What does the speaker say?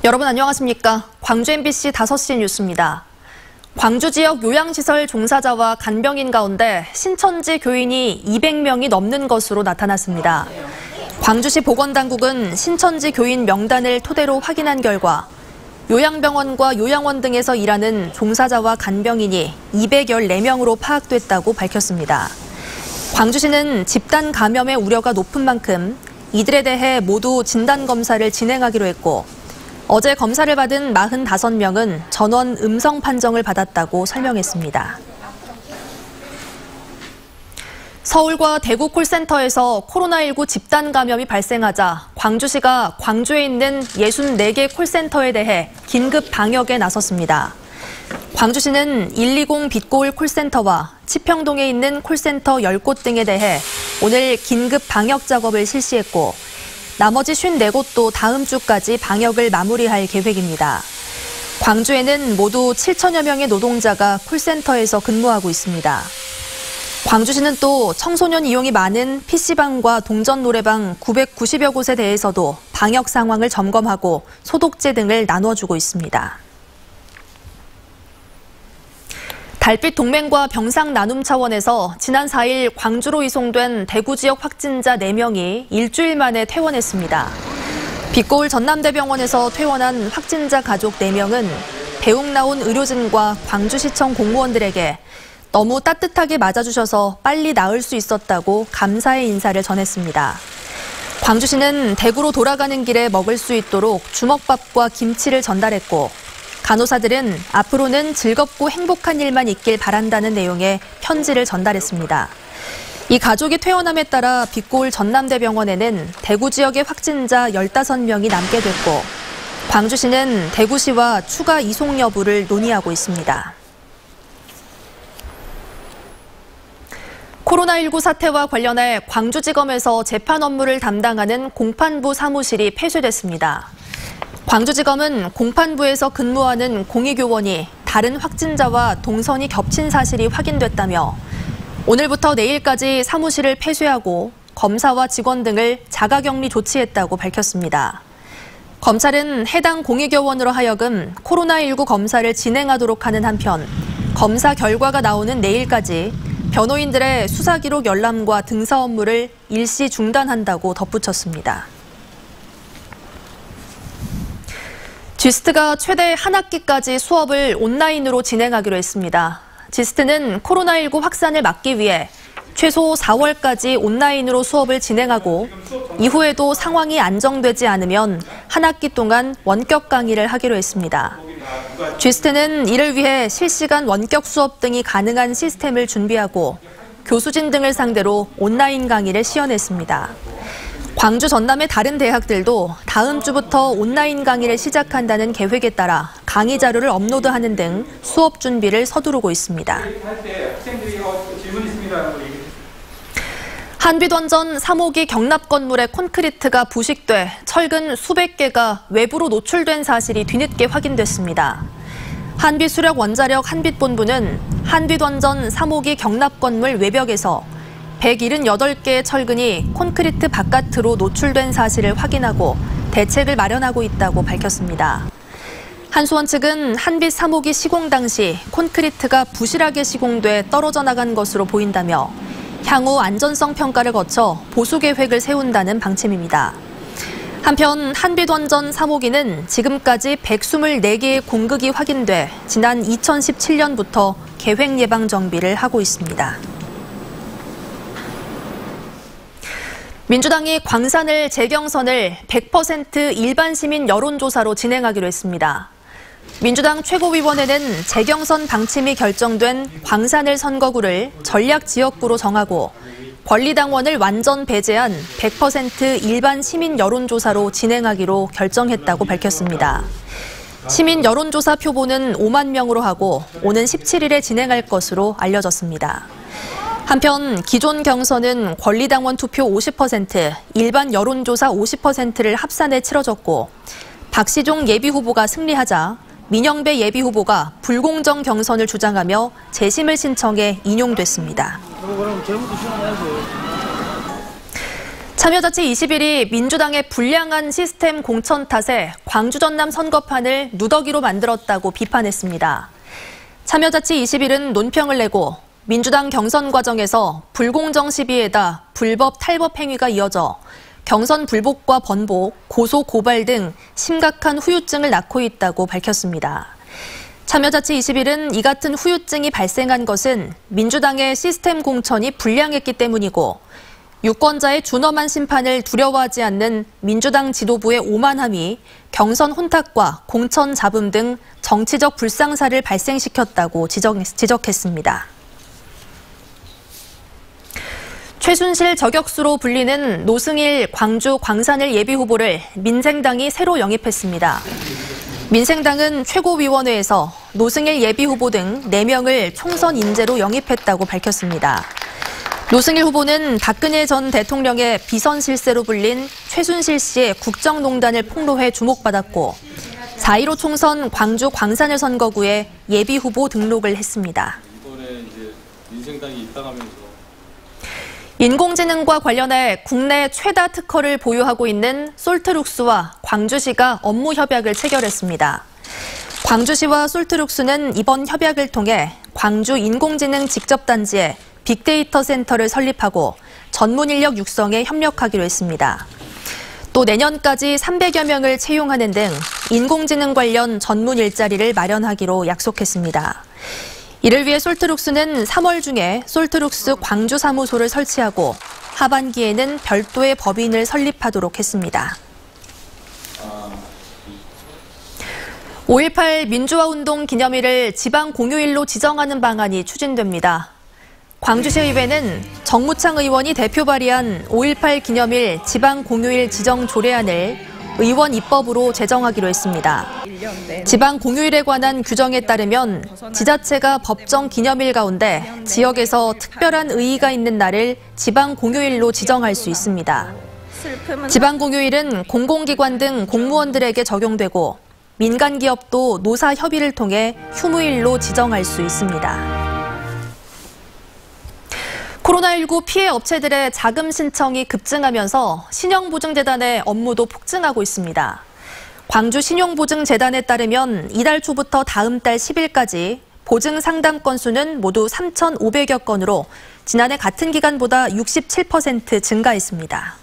여러분 안녕하십니까? 광주 MBC 5시 뉴스입니다. 광주 지역 요양시설 종사자와 간병인 가운데 신천지 교인이 200명이 넘는 것으로 나타났습니다. 광주시 보건당국은 신천지 교인 명단을 토대로 확인한 결과 요양병원과 요양원 등에서 일하는 종사자와 간병인이 214명으로 파악됐다고 밝혔습니다. 광주시는 집단 감염의 우려가 높은 만큼 이들에 대해 모두 진단검사를 진행하기로 했고 어제 검사를 받은 45명은 전원 음성 판정을 받았다고 설명했습니다. 서울과 대구 콜센터에서 코로나19 집단 감염이 발생하자 광주시가 광주에 있는 64개 콜센터에 대해 긴급 방역에 나섰습니다. 광주시는 120 빛고울 콜센터와 치평동에 있는 콜센터 10곳 등에 대해 오늘 긴급 방역 작업을 실시했고 나머지 54곳도 다음 주까지 방역을 마무리할 계획입니다. 광주에는 모두 7천여 명의 노동자가 콜센터에서 근무하고 있습니다. 광주시는 또 청소년 이용이 많은 PC방과 동전 노래방 990여 곳에 대해서도 방역 상황을 점검하고 소독제 등을 나눠주고 있습니다. 달빛 동맹과 병상 나눔 차원에서 지난 4일 광주로 이송된 대구 지역 확진자 4명이 일주일 만에 퇴원했습니다. 빛고울 전남대병원에서 퇴원한 확진자 가족 4명은 배웅 나온 의료진과 광주시청 공무원들에게 너무 따뜻하게 맞아주셔서 빨리 나을 수 있었다고 감사의 인사를 전했습니다. 광주시는 대구로 돌아가는 길에 먹을 수 있도록 주먹밥과 김치를 전달했고 간호사들은 앞으로는 즐겁고 행복한 일만 있길 바란다는 내용의 편지를 전달했습니다. 이 가족이 퇴원함에 따라 빛고울 전남대병원에는 대구 지역의 확진자 15명이 남게 됐고 광주시는 대구시와 추가 이송 여부를 논의하고 있습니다. 코로나19 사태와 관련해 광주지검에서 재판 업무를 담당하는 공판부 사무실이 폐쇄됐습니다. 광주지검은 공판부에서 근무하는 공의교원이 다른 확진자와 동선이 겹친 사실이 확인됐다며 오늘부터 내일까지 사무실을 폐쇄하고 검사와 직원 등을 자가격리 조치했다고 밝혔습니다. 검찰은 해당 공의교원으로 하여금 코로나19 검사를 진행하도록 하는 한편 검사 결과가 나오는 내일까지 변호인들의 수사기록 열람과 등사 업무를 일시 중단한다고 덧붙였습니다. 지스트가 최대 한 학기까지 수업을 온라인으로 진행하기로 했습니다. 지스트는 코로나19 확산을 막기 위해 최소 4월까지 온라인으로 수업을 진행하고 이후에도 상황이 안정되지 않으면 한 학기 동안 원격 강의를 하기로 했습니다. 지스트는 이를 위해 실시간 원격 수업 등이 가능한 시스템을 준비하고 교수진 등을 상대로 온라인 강의를 시연했습니다. 광주 전남의 다른 대학들도 다음 주부터 온라인 강의를 시작한다는 계획에 따라 강의 자료를 업로드하는 등 수업 준비를 서두르고 있습니다. 한빛원전 3호기 경납 건물의 콘크리트가 부식돼 철근 수백 개가 외부로 노출된 사실이 뒤늦게 확인됐습니다. 한빛수력원자력 한빛본부는 한빛원전 3호기 경납 건물 외벽에서 178개의 철근이 콘크리트 바깥으로 노출된 사실을 확인하고 대책을 마련하고 있다고 밝혔습니다. 한수원 측은 한빛 3호기 시공 당시 콘크리트가 부실하게 시공돼 떨어져 나간 것으로 보인다며 향후 안전성 평가를 거쳐 보수 계획을 세운다는 방침입니다. 한편 한빛원전 3호기는 지금까지 124개의 공극이 확인돼 지난 2017년부터 계획 예방 정비를 하고 있습니다. 민주당이 광산을 재경선을 100% 일반 시민 여론조사로 진행하기로 했습니다. 민주당 최고위원회는 재경선 방침이 결정된 광산을 선거구를 전략지역구로 정하고 권리당원을 완전 배제한 100% 일반 시민 여론조사로 진행하기로 결정했다고 밝혔습니다. 시민 여론조사 표보는 5만 명으로 하고 오는 17일에 진행할 것으로 알려졌습니다. 한편 기존 경선은 권리당원 투표 50%, 일반 여론조사 50%를 합산해 치러졌고 박시종 예비후보가 승리하자 민영배 예비후보가 불공정 경선을 주장하며 재심을 신청해 인용됐습니다. 참여자치 21이 민주당의 불량한 시스템 공천 탓에 광주 전남 선거판을 누더기로 만들었다고 비판했습니다. 참여자치 21은 논평을 내고 민주당 경선 과정에서 불공정 시비에다 불법 탈법 행위가 이어져 경선 불복과 번복, 고소, 고발 등 심각한 후유증을 낳고 있다고 밝혔습니다. 참여자치 21은 이 같은 후유증이 발생한 것은 민주당의 시스템 공천이 불량했기 때문이고 유권자의 준엄한 심판을 두려워하지 않는 민주당 지도부의 오만함이 경선 혼탁과 공천 잡음 등 정치적 불상사를 발생시켰다고 지적했습니다. 최순실 저격수로 불리는 노승일 광주 광산일 예비후보를 민생당이 새로 영입했습니다. 민생당은 최고위원회에서 노승일 예비후보 등 4명을 총선 인재로 영입했다고 밝혔습니다. 노승일 후보는 박근혜 전 대통령의 비선 실세로 불린 최순실 씨의 국정농단을 폭로해 주목받았고 4.15 총선 광주 광산일 선거구에 예비후보 등록을 했습니다. 이번에 이제 민생당이 입당하면서 인공지능과 관련해 국내 최다 특허를 보유하고 있는 솔트룩스와 광주시가 업무 협약을 체결했습니다. 광주시와 솔트룩스는 이번 협약을 통해 광주 인공지능 직접단지에 빅데이터 센터를 설립하고 전문 인력 육성에 협력하기로 했습니다. 또 내년까지 300여 명을 채용하는 등 인공지능 관련 전문 일자리를 마련하기로 약속했습니다. 이를 위해 솔트룩스는 3월 중에 솔트룩스 광주 사무소를 설치하고 하반기에는 별도의 법인을 설립하도록 했습니다. 5.18 민주화운동 기념일을 지방 공휴일로 지정하는 방안이 추진됩니다. 광주시의회는 정무창 의원이 대표 발의한 5.18 기념일 지방 공휴일 지정 조례안을 의원 입법으로 제정하기로 했습니다. 지방 공휴일에 관한 규정에 따르면 지자체가 법정 기념일 가운데 지역에서 특별한 의의가 있는 날을 지방 공휴일로 지정할 수 있습니다. 지방 공휴일은 공공기관 등 공무원들에게 적용되고 민간 기업도 노사 협의를 통해 휴무일로 지정할 수 있습니다. 코로나19 피해 업체들의 자금 신청이 급증하면서 신용보증재단의 업무도 폭증하고 있습니다. 광주 신용보증재단에 따르면 이달 초부터 다음 달 10일까지 보증 상담 건수는 모두 3,500여 건으로 지난해 같은 기간보다 67% 증가했습니다.